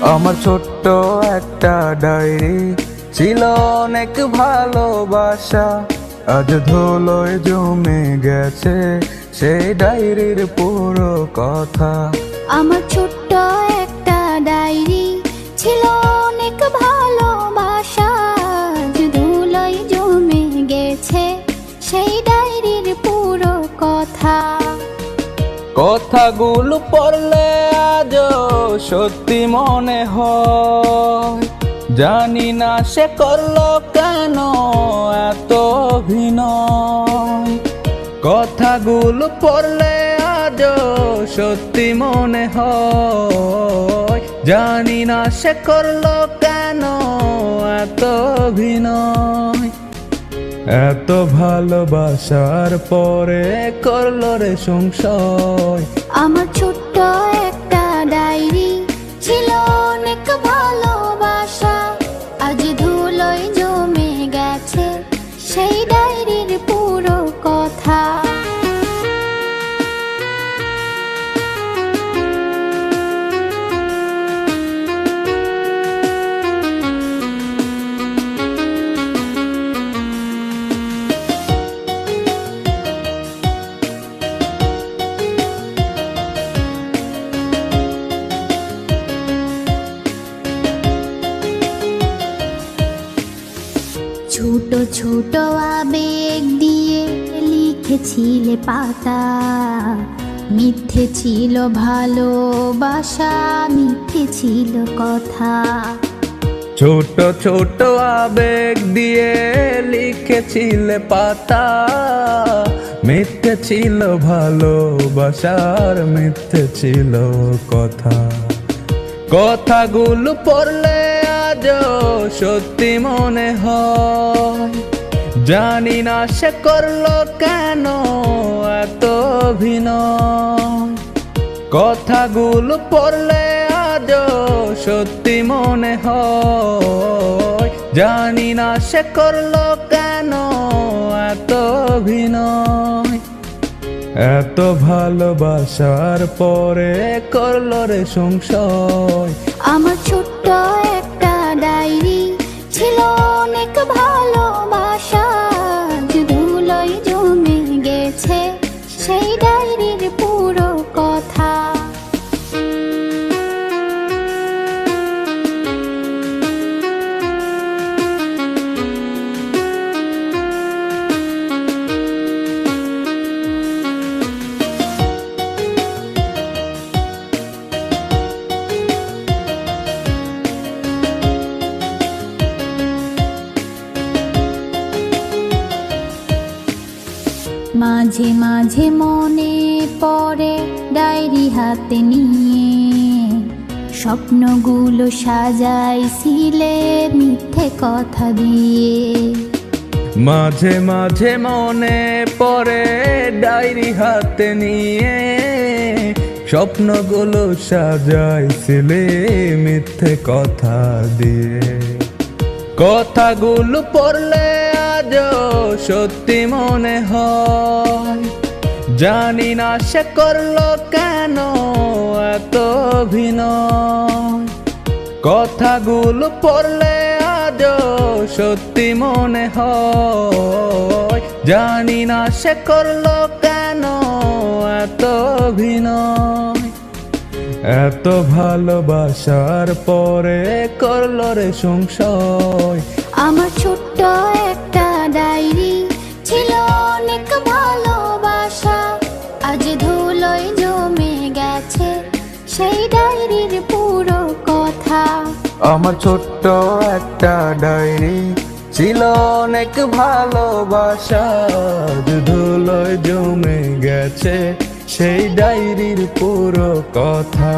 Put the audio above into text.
আমার ছোট্ট একটা ডায়েরি ছিল অনেক ভালোবাসা, আজ ধুলোয় জমে গেছে সেই ডায়েরির পুরো কথা। আমার ছোট্ট একটা ডায়েরি ছিল অনেক ভালোবাসা, আজ ধুলোয় জমে গেছে সেই ডায়েরির পুরো কথা। কথাগুলো পড়লে আজও সত্যি মনে হয়, জানি না সে করলো কেন এত অভিনয়। কথাগুলো পড়লে আজও সত্যি মনে হয়, জানি না সে করলো কেন এত অভিনয়। এত ভালোবাসার পরে করলো রে সংশয়। আমার ছোট্ট একটা ডায়েরি ছিল অনেক ভালোবাসা, আজ ধুলোয় জমে গেছে সেই ডায়েরির পুরো কথা। ছোট ছোট আবেগ দিয়ে লিখেছিলে পাতা, মিথ্যে ছিল ভালোবাসা, মিথ্যে ছিল কথা। ছোট ছোট আবেগ দিয়ে লিখেছিলে পাতা, মিথ্যে ছিল ভালোবাসার, মিথ্যে ছিল কথা। কথাগুলো পড়লে আজও সত্যি মনে হয়, জানি না সে করলো কেন এত অভিনয়। কথাগুলো পড়লে আজও সত্যি মনে হয়, জানি না সে করলো কেন এত অভিনয়। এত ভালোবাসার পরে করলো রে সংশয়। আমার ছোট্ট একটা ডায়েরি ছিল অনেক ভালোবাসা, আজ ধুলোয় জমে গেছে সেই ডায়েরির পুরো কথা। মাঝে মাঝে মনে পড়ে ডায়েরি হাতে নিয়ে, স্বপ্নগুলো সাজাইছিলে মিথ্যে কথা দিয়ে। মাঝে মাঝে মনে পড়ে ডায়েরি হাতে নিয়ে, স্বপ্নগুলো সাজাইছিলে মিথ্যে কথা দিয়ে। কথাগুলো পড়লে আজও সত্যি মনে হয়, জানি না সে করলো কেন এত অভিনয়। কথাগুলো পড়লে আজও সত্যি মনে হয়, জানি না সে করলো কেন এত অভিনয়। এত ভালোবাসার পরে করলো রে সংশয়। আমার ছোট্ট একটা ডায়েরি ছিল অনেক ভালোবাসা, আজ ধুলোয় জমে গেছে সেই ডায়েরির পুরো কথা। আমার ছোট্ট একটা ডায়েরি ছিল অনেক ভালোবাসা, আজ ধুলোয় জমে গেছে সেই ডায়েরির পুরো কথা।